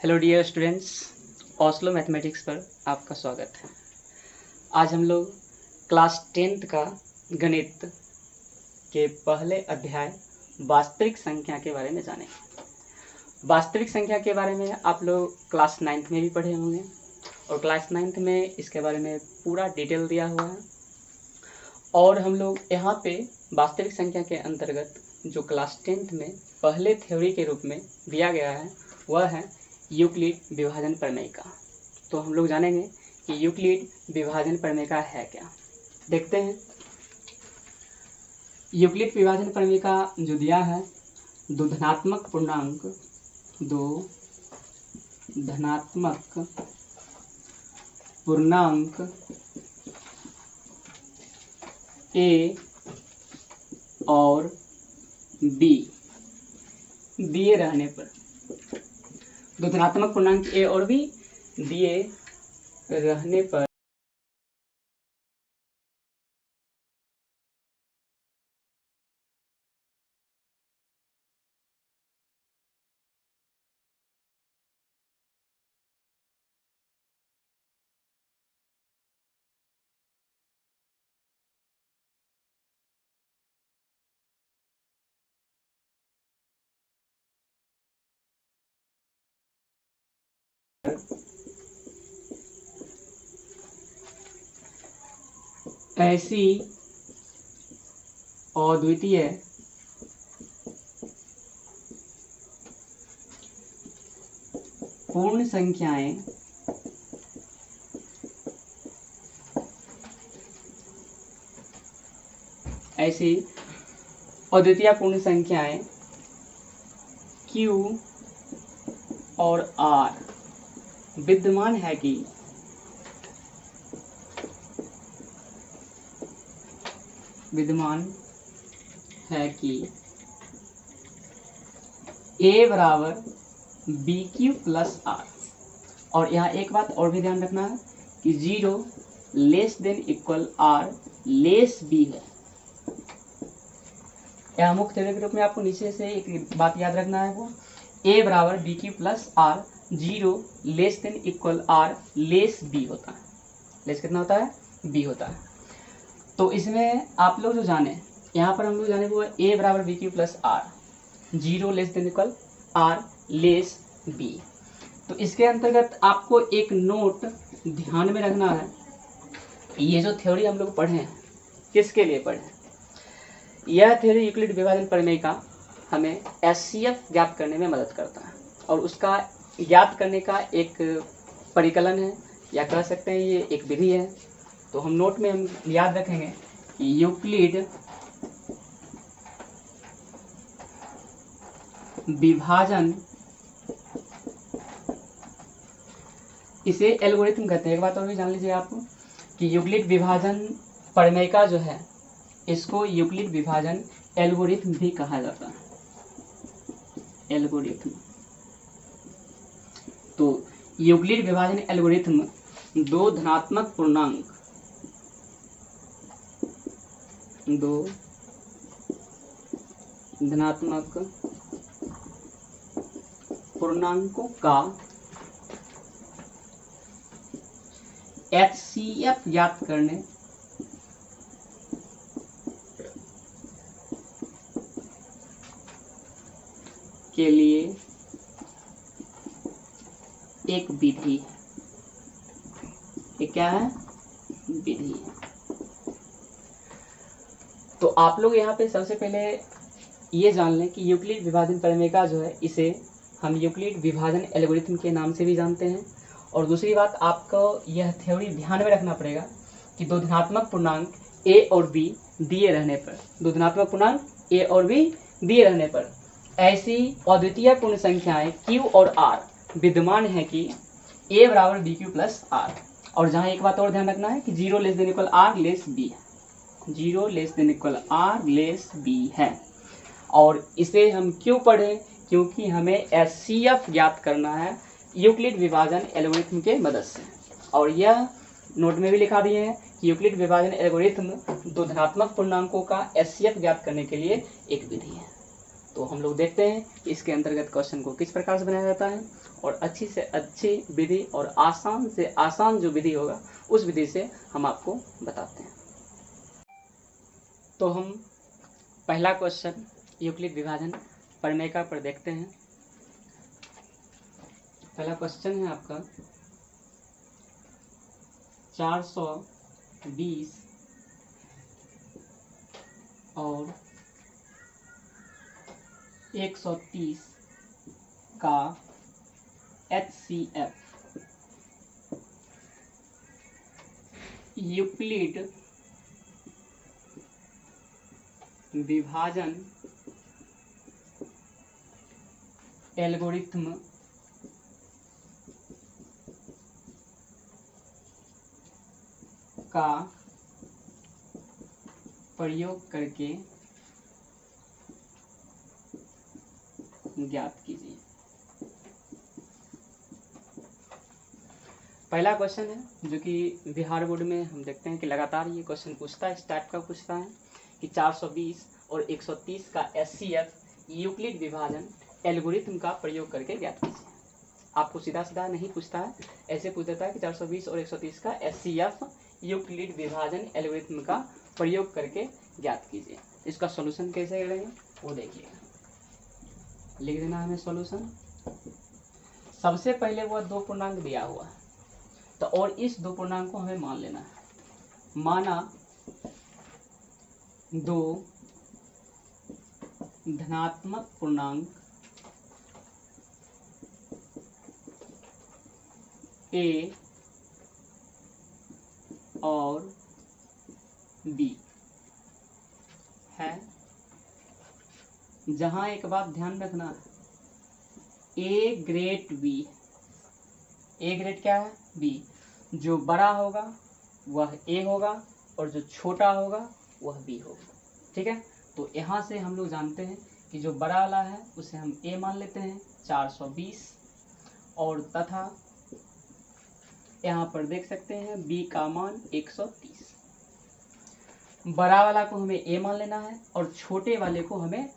Hello dear students, Oslo mathematics पर आपका स्वागत है। आज हम लोग क्लास 10th का गणित के पहले अध्याय वास्तविक संख्या के बारे में जानेंगे। वास्तविक संख्या के बारे में आप लोग क्लास 9th में भी पढ़े होंगे और क्लास 9th में इसके बारे में पूरा डिटेल दिया हुआ है। और हम लोग यहाँ पे वास्तविक संख्या के अंतर्गत जो क्लास 10th में पहले थ्योरी के रूप में दिया गया है वह है यूक्लिड विभाजन प्रमेय का। तो हम लोग जानेंगे कि यूक्लिड विभाजन प्रमेय का है क्या। देखते हैं। यूक्लिड विभाजन प्रमेय का जो दिया है, दो धनात्मक पूर्णांक ए और बी दिए रहने पर, दो धनात्मक पूर्णांक ए और बी दिए रहने पर ऐसी अद्वितीय पूर्ण संख्याएं Q और R विद्यमान है कि A बराबर BQ प्लस R। और यहाँ एक बात और भी ध्यान रखना है कि 0 less than equal R less B है। यहाँ मुख्य थ्योरी के रूप में आपको नीचे से एक बात याद रखना है, वो A बराबर BQ plus R 0 less than equal R less B होता है। लेस कितना होता है? B होता है। तो इसमें आप लोग जो जाने, यहाँ पर हम लोग जाने वो A बराबर BQ plus R 0 less than equal R less B। तो इसके अंतर्गत आपको एक नोट ध्यान में रखना है। ये जो थ्योरी हम लोग पढ़े हैं, किसके लिए पढ़े हैं? यह थ्योरी यूक्लिड विभाजन प्रमेय का हमें HCF ज्ञात करने में मदद करता है और उसका ज्ञात करने का एक परिकलन है, या कह सकते हैं ये एक विधि है। तो हम नोट में हम याद रखेंगे कि यूक्लिड विभाजन, इसे एल्गोरिथम कहते हैं। एक बात और भी जान लीजिए आप कि यूक्लिड विभाजन प्रमेय का जो है, इसको यूक्लिड विभाजन एल्गोरिथम भी कहा जाता है। एल्गोरिथम। तो यूक्लिड विभाजन एल्गोरिथम दो धनात्मक पूर्णांकों का HCF ज्ञात करने के लिए एक विधि है। ये क्या है? विधि। तो आप लोग यहाँ पे सबसे पहले ये जान लें कि यूक्लिड विभाजन प्रमेय का जो है, इसे हम यूक्लिड विभाजन एल्गोरिथम के नाम से भी जानते हैं। और दूसरी बात, आपको यह थ्योरी ध्यान में रखना पड़ेगा कि दो धनात्मक पूर्णांक A और B दिए रहने पर, दो धनात्मक पूर्णांक A और B दिए रहने पर ऐसी अद्वितीय पूर्ण संख्याएं Q और R विद्यमान है कि A बराबर BQ प्लस R। और जहाँ एक बात और ध्यान रखना है कि 0 less than equal R less B है। 0 less than equal R less B है। और इसे हम क्यों पढ़ें? क्योंकि हमें HCF ज्ञात करना है यूक्लिड विभाजन एल्गोरिथम के मदद से। और यह नोट में भी लिखा दिए हैं कि यूक्लिड विभाजन एल्गोरिथम दो धनात्मक पूर्णांकों का HCF ज्ञात करने के लिए एक विधि है। तो हम लोग देखते हैं कि इसके अंतर्गत क्वेश्चन को किस प्रकार से बनाया जाता है, और अच्छी से अच्छी विधि और आसान से आसान जो विधि होगा उस विधि से हम आपको बताते हैं। तो हम पहला क्वेश्चन यूक्लिड विभाजन प्रमेय पर देखते हैं। पहला क्वेश्चन है आपका 420 और 130 का HCF यूक्लिड विभाजन एल्गोरिथ्म का प्रयोग करके ज्ञात कीजिए। पहला क्वेश्चन है जो कि बिहार बोर्ड में हम देखते हैं कि लगातार ये क्वेश्चन पूछता है, इस टाइप का पूछता है कि 420 और 130 का HCF यूक्लिड विभाजन एल्गोरिथ्म का प्रयोग करके ज्ञात कीजिए। आपको सीधा सीधा नहीं पूछता है, ऐसे पूछ देता है कि 420 और 130 का HCF यूक्लिड विभाजन एल्गोरिथ्म का प्रयोग करके ज्ञात कीजिए। इसका सॉल्यूशन कैसे करेंगे वो देखिएगा। लिख देना हमें सॉल्यूशन। सबसे पहले वह दो पूर्णांक दिया हुआ है, तो और इस दो पूर्णांक को हमें मान लेना है। माना दो धनात्मक पूर्णांक A और B है। जहां एक बात ध्यान रखना है, A great B, A great क्या है B, जो बड़ा होगा वह A होगा और जो छोटा होगा वह B होगा। ठीक है, तो यहाँ से हम लोग जानते हैं कि जो बड़ा वाला है उसे हम A मान लेते हैं 420, और तथा यहाँ पर देख सकते हैं B का मान 130। बड़ा वाला को हमें A मान लेना है और छोटे वाले को हमें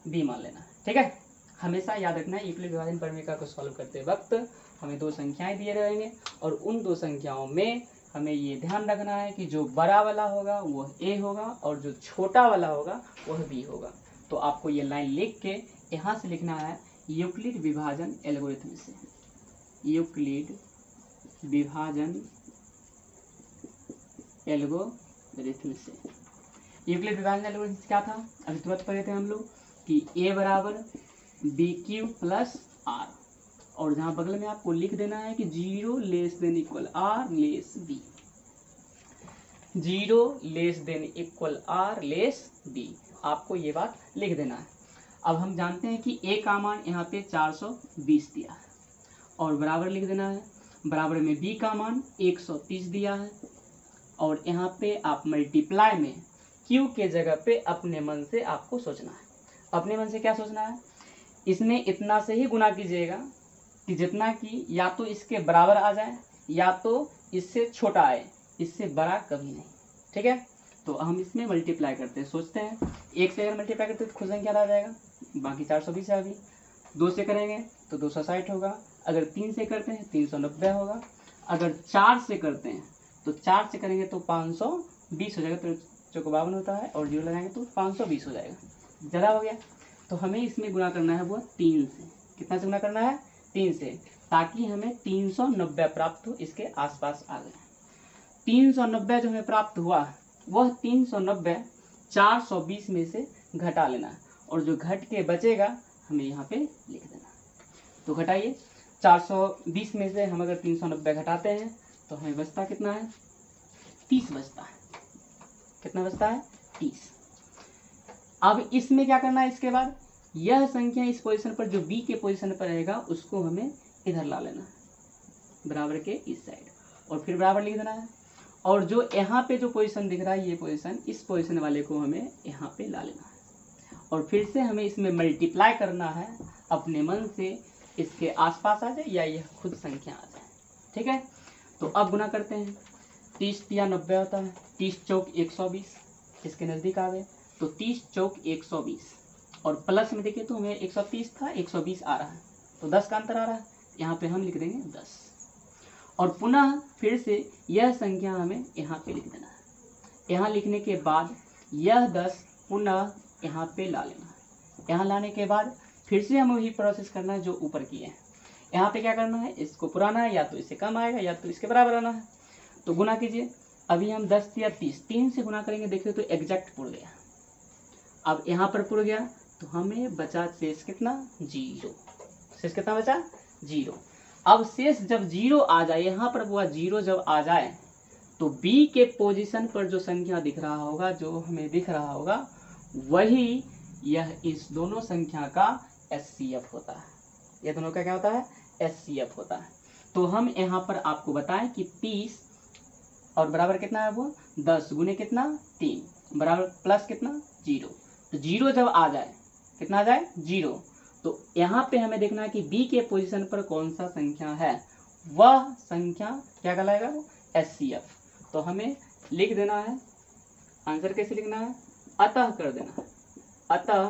B मान लेना है। ठीक है, हमेशा याद रखना है यूक्लिड विभाजन प्रमेय को सॉल्व करते वक्त हमें दो संख्याएं दिए रहेंगे और उन दो संख्याओं में हमें ये ध्यान रखना है कि जो बड़ा वाला होगा वह A होगा और जो छोटा वाला होगा वह B होगा। तो आपको ये लाइन लिख के यहाँ से लिखना है यूक्लिड विभाजन एल्गोरिथम से, यूक्लिड विभाजन एल्गोरिथम से। यूक्लिड विभाजन एल्गोरिथम क्या था, अभी तुरंत पढ़े थे हम लोग कि A बराबर BQ प्लस R, और जहां बगल में आपको लिख देना है कि 0 less than equal R less B, 0 less than equal R less B, आपको ये बात लिख देना है। अब हम जानते हैं कि A का मान यहाँ पे 420 दिया है और बराबर लिख देना है, बराबर में B का मान 130 दिया है, और यहाँ पे आप मल्टीप्लाई में Q के जगह पे अपने मन से आपको सोचना है। अपने मन से क्या सोचना है, इसमें इतना से ही गुना कीजिएगा कि जितना कि या तो इसके बराबर आ जाए या तो इससे छोटा आए, इससे बड़ा कभी नहीं। ठीक है, तो हम इसमें मल्टीप्लाई करते हैं, सोचते हैं 1 से अगर मल्टीप्लाई करते हैं तो खुद संख्या आ जाएगा, बाकी 420 है। अभी 2 से करेंगे तो 260 होगा, अगर 3 से करते हैं 390 होगा, अगर 4 से करते हैं तो 4 से करेंगे तो 520 हो जाएगा, तो 52 होता है और 0 लगाएंगे तो 520 हो जाएगा, ज़्यादा हो गया। तो हमें इसमें गुना करना है वो 3 से। कितना से गुना करना है 3 से, ताकि हमें 390 प्राप्त हो, इसके आसपास आ गए। 390 जो हमें प्राप्त हुआ वह 390 420 में से घटा लेना है, और जो घट के बचेगा हमें यहाँ पे लिख देना। तो घटाइए, 420 में से हम अगर 390 घटाते हैं तो हमें बचता कितना है 30 बचता है। कितना बचता है 30। अब इसमें क्या करना है, इसके बाद यह संख्या इस पोजीशन पर जो B के पोजीशन पर रहेगा उसको हमें इधर ला लेना है, बराबर के इस साइड, और फिर बराबर लिख देना है। और जो यहाँ पे जो पोजीशन दिख रहा है ये पोजीशन, इस पोजीशन वाले को हमें यहाँ पे ला लेना है, और फिर से हमें इसमें मल्टीप्लाई करना है अपने मन से, इसके आसपास आ जाए या यह खुद संख्या आ जाए। ठीक है, तो अब गुना करते हैं, 30 या 90 होता है, 30 चौक 120, इसके नज़दीक आ गए तो 30 चौक 120, और प्लस में देखिए तो हमें 130 था, 120 आ रहा है, तो 10 का अंतर आ रहा है। यहाँ पे हम लिख देंगे 10 और पुनः फिर से यह संख्या हमें यहाँ पे लिख देना है। यहाँ लिखने के बाद यह 10 पुनः यहाँ पे ला लेना है। यहाँ लाने के बाद फिर से हमें वही प्रोसेस करना है जो ऊपर किए हैं। यहाँ पे क्या करना है, इसको पुराना है, या तो इससे कम आएगा या तो इसके बराबर आना है। तो गुना कीजिए। अभी हम 10 या 30, 3 से गुना करेंगे, देखिए तो एग्जैक्ट पुर गया। अब यहाँ पर पुर गया तो हमें बचा शेष कितना, 0। शेष कितना बचा, 0। अब शेष जब 0 आ जाए, यहाँ पर हुआ 0 जब आ जाए तो B के पोजीशन पर जो संख्या दिख रहा होगा, जो हमें दिख रहा होगा, वही यह इस दोनों संख्या का HCF होता है। ये दोनों का क्या होता है, HCF होता है। तो हम यहाँ पर आपको बताएं कि 30 और बराबर कितना है वो 10 गुने कितना 3 बराबर प्लस कितना 0। तो 0 जब आ जाए, कितना आ जाए 0, तो यहाँ पे हमें देखना है कि B के पोजीशन पर कौन सा संख्या है, वह संख्या क्या कहलाएगा, HCF। तो हमें लिख देना है, आंसर कैसे लिखना है, अतः कर देना है, अतः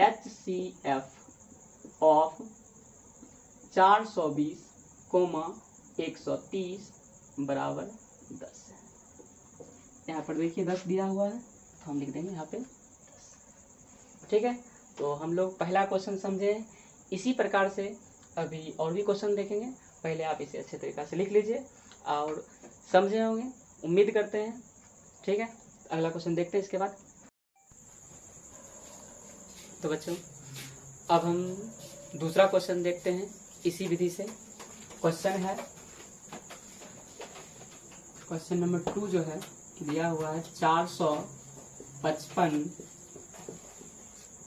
HCF ऑफ 420, 130 बराबर 10। यहाँ पर देखिए 10 दिया हुआ है, तो हम लिख देंगे यहाँ पे 10। ठीक है, तो हम लोग पहला क्वेश्चन समझे। इसी प्रकार से अभी और भी क्वेश्चन देखेंगे। पहले आप इसे अच्छे तरीक़ा से लिख लीजिए और समझे होंगे, उम्मीद करते हैं। ठीक है, अगला क्वेश्चन देखते हैं इसके बाद। तो बच्चों अब हम दूसरा क्वेश्चन देखते हैं इसी विधि से। क्वेश्चन है, क्वेश्चन नंबर 2 जो है दिया हुआ है 455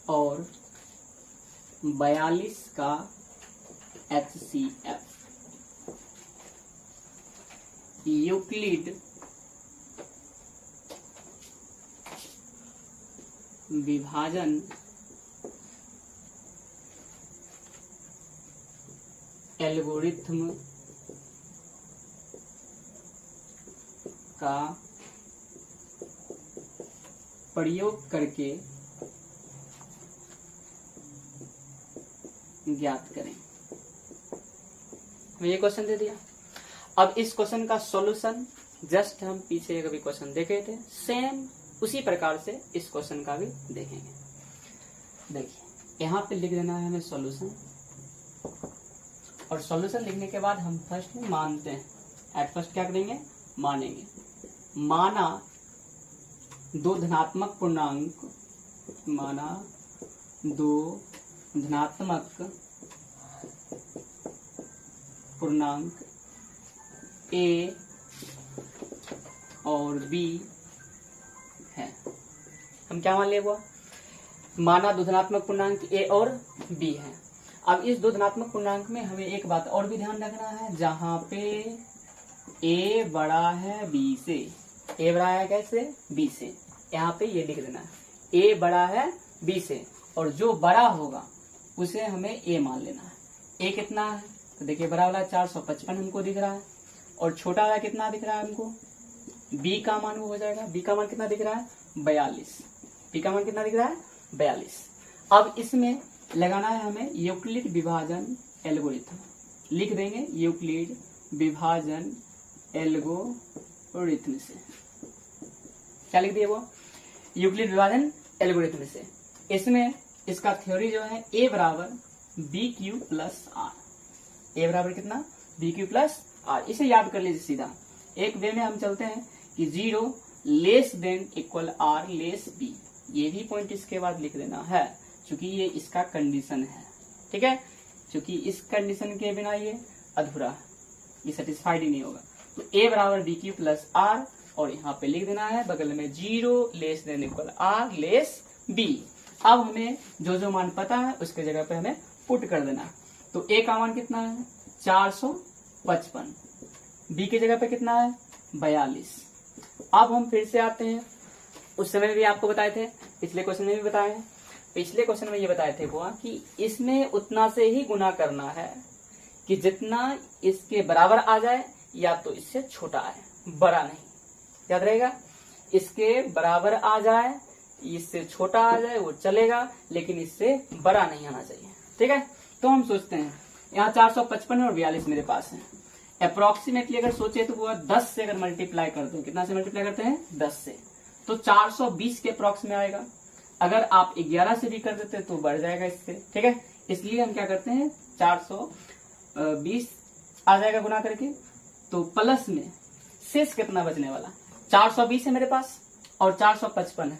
और 42 का HCF। यूक्लिड विभाजन एल्गोरिथ्म का प्रयोग करके ज्ञात करें। हमें ये क्वेश्चन दे दिया। अब इस क्वेश्चन का सॉल्यूशन जस्ट हम पीछे कभी क्वेश्चन देखे थे, सेम उसी प्रकार से इस क्वेश्चन का भी देखेंगे। देखिए यहाँ पे लिख देना है हमें सॉल्यूशन, और सॉल्यूशन लिखने के बाद हम फर्स्ट में मानते हैं। एट फर्स्ट क्या करेंगे, मानेंगे। माना दो धनात्मक पूर्णांक, माना दो धनात्मक पूर्णांक A और B है। हम क्या मान लिए, वो माना दो धनात्मक पूर्णांक A और B है। अब इस दो धनात्मक पूर्णांक में हमें एक बात और भी ध्यान रखना है, जहां पे A बड़ा है B से, A बड़ा है कैसे, B से, यहाँ पे ये लिख देना है, A बड़ा है B से, और जो बड़ा होगा उसे हमें A मान लेना है। A कितना है, तो देखिए बड़ा वाला 455 हमको दिख रहा है, और छोटा वाला कितना दिख रहा है हमको, B का मान वो हो जाएगा, B का मान कितना दिख रहा है 42, B का मान कितना दिख रहा है 42। अब इसमें लगाना है हमें यूक्लिड विभाजन एल्गोरिथम, लिख देंगे यूक्लिड विभाजन एल्गोरिथम से। क्या लिख दिए, वो यूक्लिड विभाजन एल्गोरिथम से। इसमें इसका थ्योरी जो है A बराबर BQ प्लस R, A बराबर कितना BQ प्लस R। इसे याद कर लीजिए सीधा, एक वे में हम चलते हैं कि 0 less than equal R less B, ये भी पॉइंट इसके बाद लिख देना है, क्योंकि ये इसका कंडीशन है। ठीक है, क्योंकि इस कंडीशन के बिना ये अधूरा है, ये सेटिस्फाइड ही नहीं होगा। तो A बराबर BQ प्लस R, और यहाँ पे लिख देना है बगल में 0 less than equal R less B। अब हमें जो जो मान पता है उसके जगह पे हमें पुट कर देना है। तो A का मान कितना है 455, B की जगह पे कितना है 42। अब हम फिर से आते हैं, उस समय भी आपको बताए थे, पिछले क्वेश्चन में भी बताए हैं, पिछले क्वेश्चन में ये बताए थे बुआ कि इसमें उतना से ही गुना करना है कि जितना इसके बराबर आ जाए या तो इससे छोटा आए, बड़ा नहीं। याद रहेगा, इसके बराबर आ जाए इससे छोटा आ जाए वो चलेगा, लेकिन इससे बड़ा नहीं आना चाहिए। ठीक है, तो हम सोचते हैं यहाँ 455 और 42 मेरे पास है। अप्रोक्सीमेटली अगर सोचे तो वो 10 से अगर मल्टीप्लाई करते हैं, कितना से मल्टीप्लाई करते हैं, 10 से, तो 420 के अप्रोक्स में आएगा। अगर आप 11 से भी कर देते तो बढ़ जाएगा इससे। ठीक है, इसलिए हम क्या करते हैं 420 आ जाएगा गुना करके, तो प्लस में शेष कितना बचने वाला, 420 है मेरे पास और 455 है।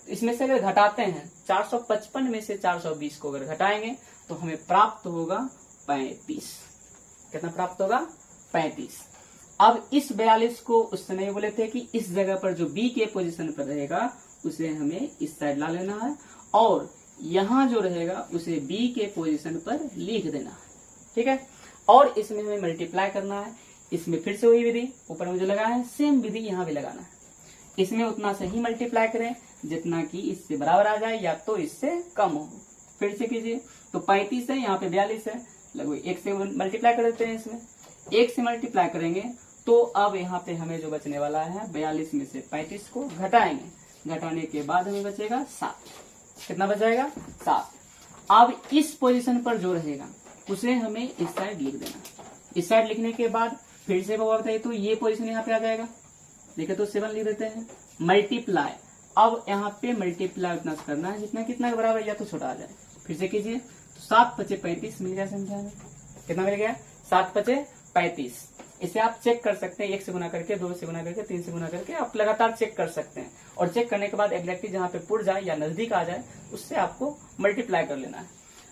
तो इसमें से अगर घटाते हैं 455 में से 420 को अगर घटाएंगे तो हमें प्राप्त होगा 35। कितना प्राप्त होगा, 35। अब इस 42 को उस समय बोले थे कि इस जगह पर जो बी के पोजीशन पर रहेगा उसे हमें इस साइड ला लेना है, और यहां जो रहेगा उसे बी के पोजीशन पर लिख देना है। ठीक है, और इसमें हमें मल्टीप्लाई करना है। इसमें फिर से वही विधि ऊपर में जो लगा है सेम विधि यहाँ भी लगाना है। इसमें उतना से ही मल्टीप्लाई करें जितना कि इससे बराबर आ जाए या तो इससे कम हो। फिर से कीजिए, तो 35 है, यहाँ पे 42 है, लगभग 1 से मल्टीप्लाई कर देते हैं। इसमें 1 से मल्टीप्लाई करेंगे तो अब यहाँ पे हमें जो बचने वाला है 42 में से 35 को घटाएंगे, घटाने के बाद हमें बचेगा 7। कितना बचेगा, 7। अब इस पोजीशन पर जो रहेगा उसे हमें इस साइड लिख देना। इस साइड लिखने के बाद फिर से वो बताइए, तो ये पोजीशन यहाँ पे आ जाएगा, देखिए तो 7 लिख देते हैं, मल्टीप्लाई। अब यहाँ पे मल्टीप्लाई उतना करना है जितना कितना बराबर या तो छोटा आ जाए। फिर से कीजिए, तो 7 × 5 = 35 मिल गया संख्या में। कितना मिल गया, 7 × 5 = 35। इसे आप चेक कर सकते हैं, 1 से गुना करके, 2 से गुना करके, 3 से गुना करके आप लगातार चेक कर सकते हैं। और चेक करने के बाद एग्जैक्टली जहाँ पे पुर जाए या नजदीक आ जाए उससे आपको मल्टीप्लाई कर लेना है।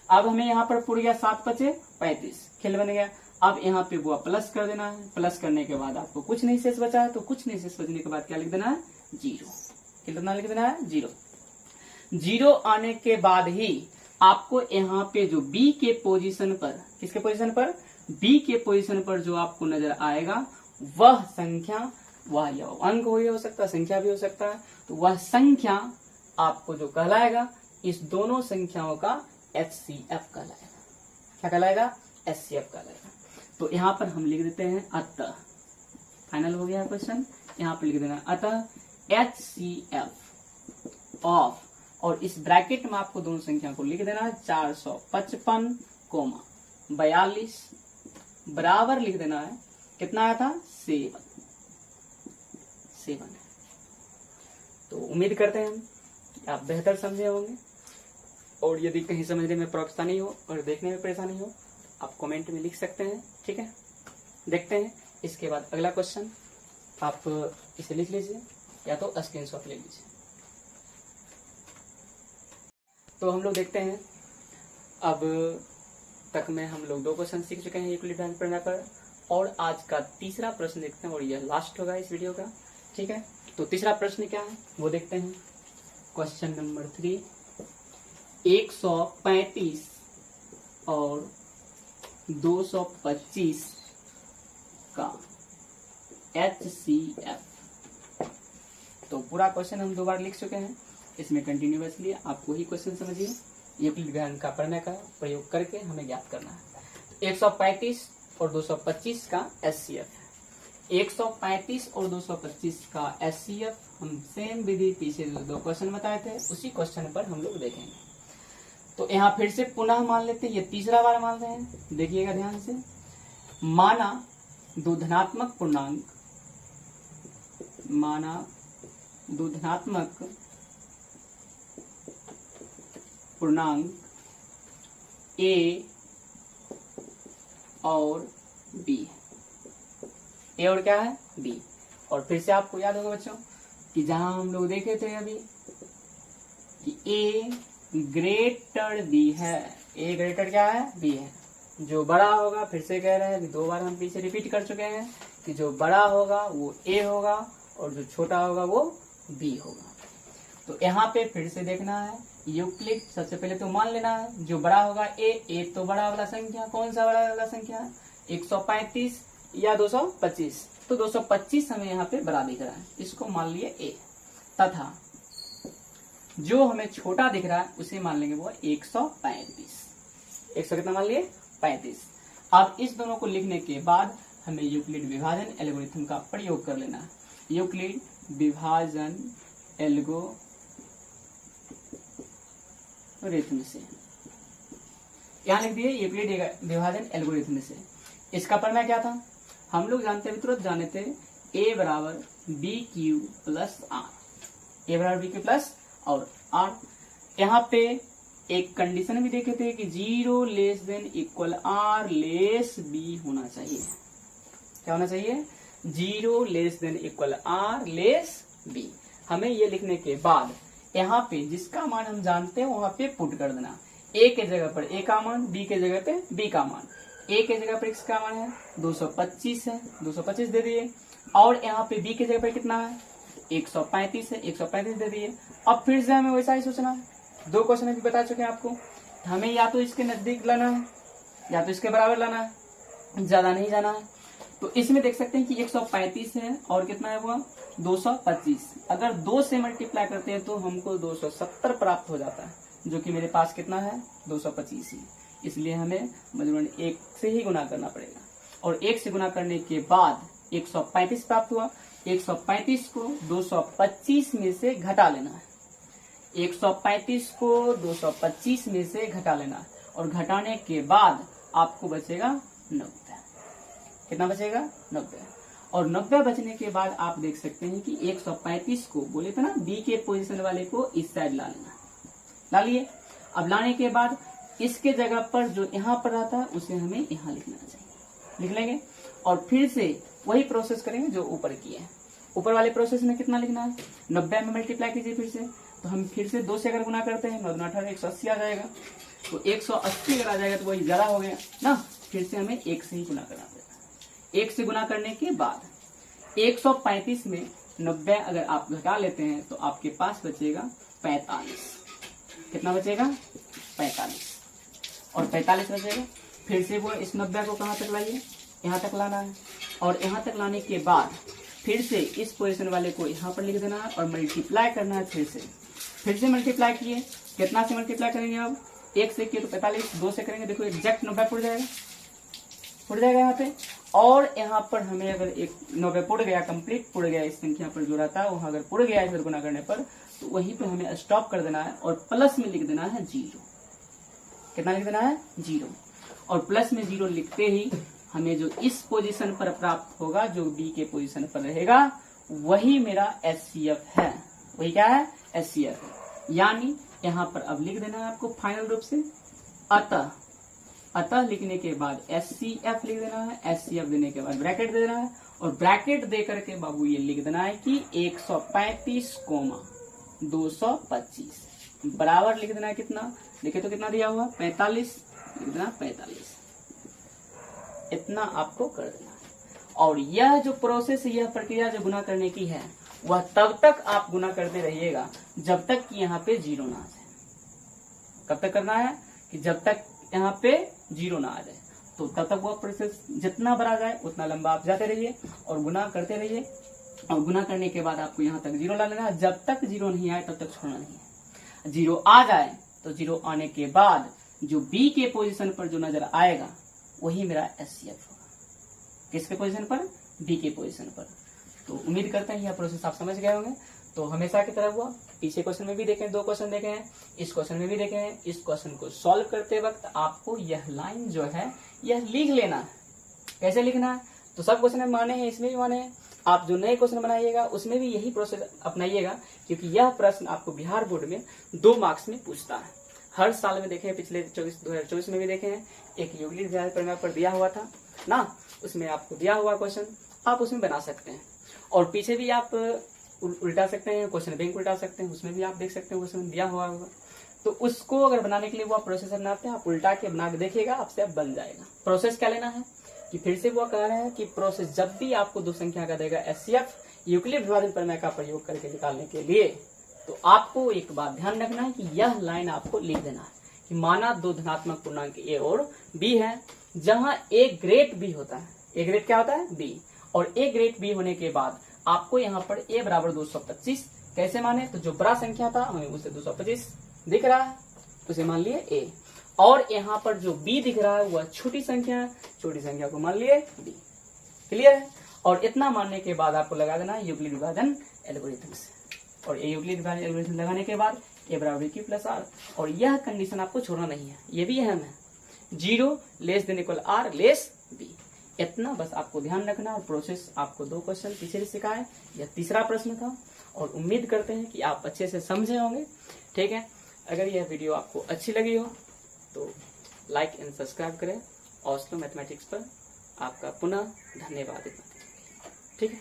अब हमें यहाँ पर पुर गया 7 × 5 = 35, खेल बन गया। अब यहाँ पे वो प्लस कर देना है, प्लस करने के बाद आपको कुछ नहीं शेष बचा है, तो कुछ नहीं शेष बचने के बाद क्या लिख देना है, 0। कितना लिख देना है, 0। 0 आने के बाद ही आपको यहाँ पे जो बी के पोजीशन पर, किसके पोजीशन पर, बी के पोजीशन पर जो आपको नजर आएगा वह संख्या, वह या अंक हो सकता है, संख्या भी हो सकता है, तो वह संख्या आपको जो कहलाएगा इस दोनों संख्याओं का HCF कहलाएगा। क्या कहलाएगा, HCF कहलाएगा। तो यहाँ पर हम लिख देते हैं अतः, फाइनल हो गया क्वेश्चन। यहाँ पर लिख देना अतः HCF ऑफ, और इस ब्रैकेट में आपको दोनों संख्या को लिख देना है 455, 42 बराबर लिख देना है, कितना आया था, 7 है। तो उम्मीद करते हैं हम कि आप बेहतर समझे होंगे, और यदि कहीं समझने में परेशानी हो और देखने में परेशानी हो आप कमेंट में लिख सकते हैं। ठीक है, देखते हैं इसके बाद अगला क्वेश्चन। आप इसे लिख लीजिए या तो स्क्रीनशॉट ले लीजिए। तो हम लोग देखते हैं, अब तक में हम लोग 2 क्वेश्चन सीख चुके हैं यूक्लिड भ्रांत प्रमेय पर, और आज का तीसरा प्रश्न देखते हैं और यह लास्ट होगा इस वीडियो का। ठीक है, तो तीसरा प्रश्न क्या है वो देखते हैं। क्वेश्चन नंबर 3, 135 और 225 का HCF। तो पूरा क्वेश्चन हम 2 बार लिख चुके हैं, इसमें कंटिन्यूअसली आप वही क्वेश्चन समझिए, यूक्लिड भ्रांत का प्रमेय का प्रयोग करके हमें ज्ञात करना है। 135 और 225 का HCF है। 135 और 225 का HCF हम सेम विधि पीछे जो 2 क्वेश्चन बताए थे उसी क्वेश्चन पर हम लोग देखेंगे। तो यहाँ फिर से पुनः मान लेते हैं, ये तीसरा बार मान रहे हैं, देखिएगा ध्यान से। माना 2 धनात्मक पूर्णांक, माना 2 धनात्मक पूर्णांक A और B, A और क्या है, B। और फिर से आपको याद होगा बच्चों कि जहां हम लोग देखे थे अभी कि A ग्रेटर B है, A ग्रेटर क्या है, B है। जो बड़ा होगा, फिर से कह रहे हैं कि 2 बार हम पीछे रिपीट कर चुके हैं कि जो बड़ा होगा वो A होगा और जो छोटा होगा वो B होगा। तो यहाँ पे फिर से देखना है यूक्लिड, सबसे पहले तो मान लेना है जो बड़ा होगा A तो बड़ा वाला संख्या, कौन सा बड़ा वाला संख्या है, 135 या 225। तो 225 हमें यहाँ पे बड़ा दिख रहा है, इसको मान लिए A, तथा जो हमें छोटा दिख रहा है उसे मान लेंगे वो 135। 100 कितना मान लिए, 35। अब इस दोनों को लिखने के बाद हमें यूक्लिड विभाजन एल्गोरिथम का प्रयोग कर लेना है। यूक्लिड विभाजन एल्गोरिथम रिथम से। यहाँ लिख दिए यूक्लिड विभाजन एल्गोरिथम से। इसका प्रमेय क्या था? हम लोग जानते हैं, तुरंत जाने थे, a बराबर B Q plus R. A बराबर बी क्यू प्लस और आर। यहाँ पे एक कंडीशन भी देखे थे कि 0 less than equal R less B होना चाहिए। क्या होना चाहिए? 0 less than equal R less B. हमें ये लिखने के बाद यहाँ पे जिसका मान हम जानते हैं वहां पे पुट कर देना। ए के जगह पर ए का मान, बी के जगह पे बी का मान। ए के जगह पर x का मान है 225 है, 225 दे दिए। और यहाँ पे बी के जगह पर कितना है? 135 है, 135 दे दिए। अब फिर से हमें वैसा ही सोचना है। 2 क्वेश्चन अभी बता चुके हैं आपको। हमें या तो इसके नजदीक लाना है या तो इसके बराबर लाना है, ज्यादा नहीं जाना है। तो इसमें देख सकते हैं कि 135 है और कितना है वो 225। अगर 2 से मल्टीप्लाई करते हैं तो हमको 270 प्राप्त हो जाता है, जो कि मेरे पास कितना है 225 ही। इसलिए हमें मजबूरन 1 से ही गुना करना पड़ेगा। और 1 से गुना करने के बाद 135 प्राप्त हुआ। 135 को 225 में से घटा लेना है। 135 को 225 में से घटा लेना है और घटाने के बाद आपको बचेगा 90। कितना बचेगा? 90। और 90 बचने के बाद आप देख सकते हैं कि 135 को बोले थे ना बी के पोजीशन वाले को इस साइड ला लेना। ला लिए। अब लाने के बाद इसके जगह पर जो यहाँ पर रहता है उसे हमें यहाँ लिखना चाहिए। लिख लेंगे और फिर से वही प्रोसेस करेंगे जो ऊपर किए हैं। ऊपर वाले प्रोसेस में कितना लिखना है? 90 में मल्टीप्लाई कीजिए फिर से। तो हम फिर से 2 से अगर गुना करते हैं 9 2 18 180 आ जाएगा। तो 180 अगर आ जाएगा तो वही ज्यादा हो गया ना। फिर से हमें 1 से ही गुना करना पड़ेगा। 1 से गुना करने के बाद 135 में 90 अगर आप घटा लेते हैं तो आपके पास बचेगा 45। कितना बचेगा? 45। और 45 बचेगा। फिर से वो इस 90 को कहाँ तक लाइए? यहाँ तक लाना है। और यहाँ तक लाने के बाद फिर से इस पोजीशन वाले को यहाँ पर लिख देना है और मल्टीप्लाई करना है। फिर से मल्टीप्लाई किए। कितना से मल्टीप्लाई करेंगे? अब 1 से किए तो 45, 2 से करेंगे देखो एग्जैक्ट 90 पुट जाएगा, पुट जाएगा यहाँ पे। और यहाँ पर हमें अगर एक 90 पुट गया, कंप्लीट पुट गया, इस संख्या पर जो रहता है वहां अगर पुट गया इधर गुना करने पर, तो वहीं पे हमें स्टॉप कर देना है और प्लस में लिख देना है 0। कितना लिख देना है? 0। और प्लस में 0 लिखते ही हमें जो इस पोजीशन पर प्राप्त होगा, जो बी के पोजीशन पर रहेगा, वही मेरा एचसीएफ है। वही क्या है? एचसीएफ है। यानी यहाँ पर अब लिख देना है आपको फाइनल रूप से अतः लिखने के बाद एचसीएफ लिख देना है। एचसीएफ देने के बाद ब्रैकेट दे देना है और ब्रैकेट दे करके बाबू ये लिख देना है कि 135, 225 बराबर लिख देना है कितना? देखे तो कितना दिया हुआ? 45। लिख देना 45। इतना आपको कर देना है। और यह जो प्रोसेस, यह प्रक्रिया जो गुना करने की है, वह तब तक आप गुना करते रहिएगा जब तक कि यहाँ पे 0 ना आ जाए। कब तक करना है? कि जब तक यहाँ पे 0 ना आ जाए। तो तब तक वह प्रोसेस जितना बढ़ा जाए उतना लंबा आप जाते रहिए और गुना करते रहिए। और गुना करने के बाद आपको यहाँ तक 0 ला लेना है। जब तक 0 नहीं आए तब तक छोड़ना नहीं है। 0 आ जाए तो 0 आने के बाद जो बी के पोजीशन पर जो नजर आएगा वही मेरा एचसीएफ होगा। किसके पोजीशन पर? बी के पोजीशन पर। तो उम्मीद करते हैं यह प्रोसेस आप समझ गए होंगे। तो हमेशा की तरह हुआ, पीछे क्वेश्चन में भी देखें, 2 क्वेश्चन देखे हैं, इस क्वेश्चन में भी देखे हैं। इस क्वेश्चन को सॉल्व करते वक्त आपको यह लाइन जो है यह लिख लेना है। कैसे लिखना है? तो सब क्वेश्चन में माने हैं, इसमें भी माने हैं। आप जो नए क्वेश्चन बनाइएगा उसमें भी यही प्रोसेस अपनाइएगा, क्योंकि यह प्रश्न आपको बिहार बोर्ड में 2 मार्क्स में पूछता है। हर साल में देखे हैं, पिछले 2024 में भी देखे हैं। एक यूक्लिड विभाजन प्रमेय पर दिया हुआ था ना, उसमें आपको दिया हुआ क्वेश्चन आप उसमें बना सकते हैं। और पीछे भी आप उल्टा सकते हैं, क्वेश्चन बैंक उल्टा सकते हैं, उसमें भी आप देख सकते हैं क्वेश्चन दिया हुआ होगा। तो उसको अगर बनाने के लिए वो आप प्रोसेस बनाते हैं, आप उल्टा के बना के देखिएगा, आपसे अब बन जाएगा। प्रोसेस क्या लेना है कि फिर से वो कह रहे हैं कि प्रोसेस जब भी आपको 2 संख्या का देगा एचसीएफ यूक्लिड विभाजन प्रमेय का प्रयोग करके निकालने के लिए, तो आपको एक बात ध्यान रखना है कि यह लाइन आपको लिख देना है कि माना 2 धनात्मक पूर्णांक ए और बी है, जहां ए ग्रेट बी होता है। ए ग्रेट क्या होता है? बी। और ए ग्रेट बी होने के बाद आपको यहाँ पर ए बराबर 225 कैसे माने? तो जो बड़ा संख्या था हमें उसे 225 दिख रहा है, उसे मान लिए ए। और यहाँ पर जो बी दिख रहा है वह छोटी संख्या है, छोटी संख्या को मान लिए बी। क्लियर है? और इतना मानने के बाद आपको लगा देना यूक्लिड विभाजन एल्गोरिथम से। और ये यूक्लिड विभाजन एल्गोरिथम लगाने के बाद ए बराबर क्यू प्लस आर। और यह कंडीशन आपको छोड़ना नहीं है, ये भी अहम है, 0 less than equal R less B. इतना बस आपको ध्यान रखना। और प्रोसेस आपको 2 क्वेश्चन पीछे सिखाया है, यह तीसरा प्रश्न था और उम्मीद करते हैं कि आप अच्छे से समझे होंगे। ठीक है, अगर यह वीडियो आपको अच्छी लगी हो तो लाइक एंड सब्सक्राइब करें। ऑस्लो मैथमेटिक्स पर आपका पुनः धन्यवाद। ठीक है।